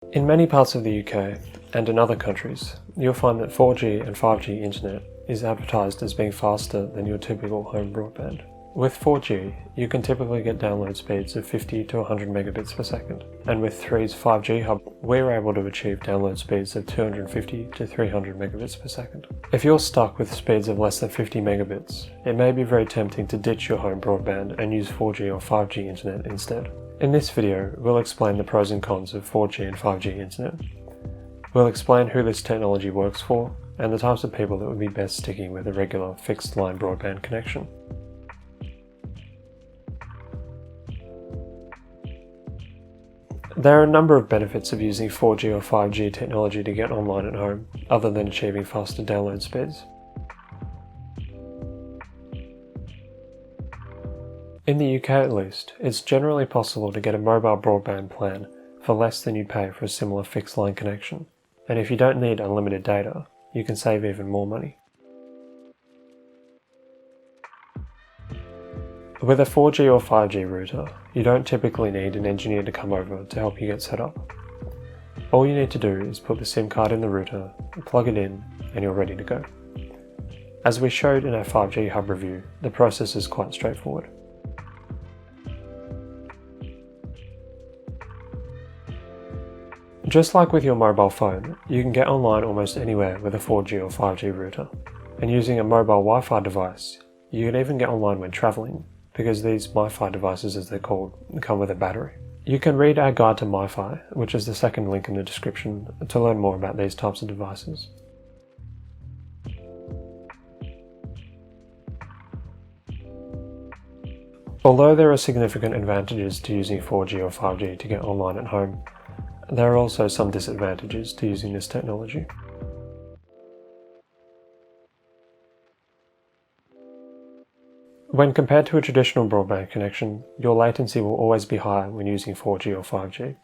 In many parts of the UK, and in other countries, you'll find that 4G and 5G internet is advertised as being faster than your typical home broadband. With 4G, you can typically get download speeds of 50 to 100 megabits per second, and with 3's 5G hub, we're able to achieve download speeds of 250 to 300 megabits per second. If you're stuck with speeds of less than 50 megabits, it may be very tempting to ditch your home broadband and use 4G or 5G internet instead. In this video, we'll explain the pros and cons of 4G and 5G internet. We'll explain who this technology works for, and the types of people that would be best sticking with a regular fixed-line broadband connection. There are a number of benefits of using 4G or 5G technology to get online at home, other than achieving faster download speeds. In the UK at least, it's generally possible to get a mobile broadband plan for less than you'd pay for a similar fixed line connection, and if you don't need unlimited data, you can save even more money. With a 4G or 5G router, you don't typically need an engineer to come over to help you get set up. All you need to do is put the SIM card in the router, plug it in, and you're ready to go. As we showed in our 5G hub review, the process is quite straightforward. Just like with your mobile phone, you can get online almost anywhere with a 4G or 5G router. And using a mobile Wi-Fi device, you can even get online when travelling, because these MiFi devices, as they're called, come with a battery. You can read our guide to MiFi, which is the second link in the description, to learn more about these types of devices. Although there are significant advantages to using 4G or 5G to get online at home, there are also some disadvantages to using this technology. When compared to a traditional broadband connection, your latency will always be higher when using 4G or 5G.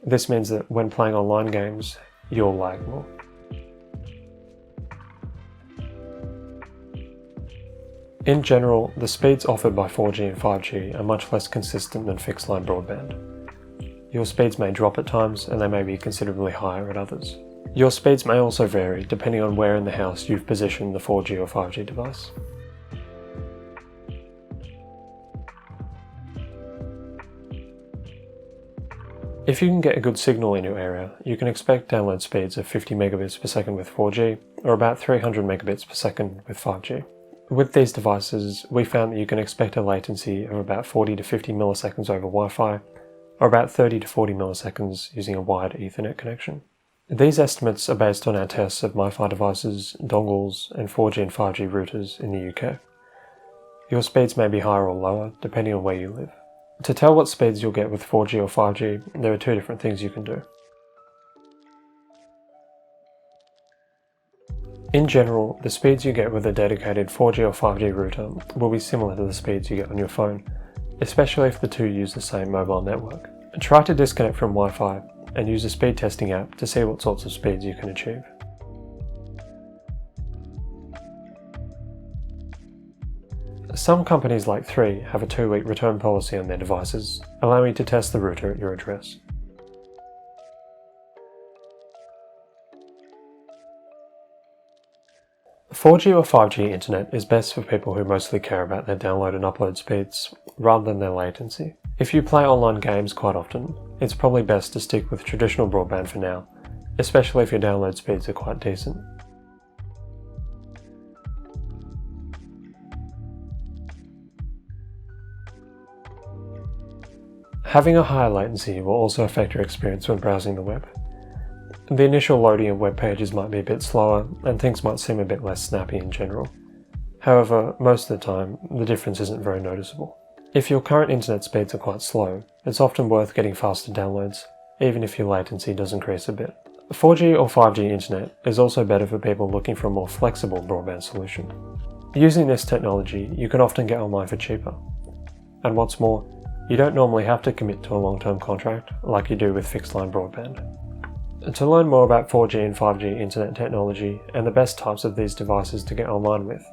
This means that when playing online games, you'll lag more. In general, the speeds offered by 4G and 5G are much less consistent than fixed-line broadband. Your speeds may drop at times, and they may be considerably higher at others. Your speeds may also vary depending on where in the house you've positioned the 4G or 5G device. If you can get a good signal in your area, you can expect download speeds of 50 megabits per second with 4G, or about 300 megabits per second with 5G. With these devices, we found that you can expect a latency of about 40 to 50 milliseconds over Wi-Fi, or about 30 to 40 milliseconds using a wired Ethernet connection. These estimates are based on our tests of MiFi devices, dongles, and 4G and 5G routers in the UK. Your speeds may be higher or lower, depending on where you live. To tell what speeds you'll get with 4G or 5G, there are two different things you can do. In general, the speeds you get with a dedicated 4G or 5G router will be similar to the speeds you get on your phone, especially if the two use the same mobile network. Try to disconnect from Wi-Fi and use a speed testing app to see what sorts of speeds you can achieve. Some companies like 3 have a 2-week return policy on their devices, allowing you to test the router at your address. "4G or 5G internet is best for people who mostly care about their download and upload speeds, rather than their latency. If you play online games quite often, it's probably best to stick with traditional broadband for now, especially if your download speeds are quite decent. Having a higher latency will also affect your experience when browsing the web. The initial loading of web pages might be a bit slower, and things might seem a bit less snappy in general. However, most of the time, the difference isn't very noticeable. If your current internet speeds are quite slow, it's often worth getting faster downloads, even if your latency does increase a bit. 4G or 5G internet is also better for people looking for a more flexible broadband solution. Using this technology, you can often get online for cheaper. And what's more, you don't normally have to commit to a long-term contract like you do with fixed-line broadband. To learn more about 4G and 5G internet technology and the best types of these devices to get online with,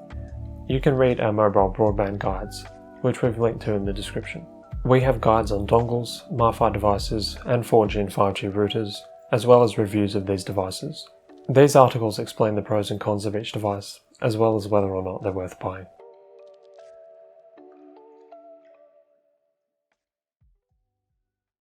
you can read our mobile broadband guides, which we've linked to in the description. We have guides on dongles, MiFi devices, and 4G and 5G routers, as well as reviews of these devices. These articles explain the pros and cons of each device, as well as whether or not they're worth buying.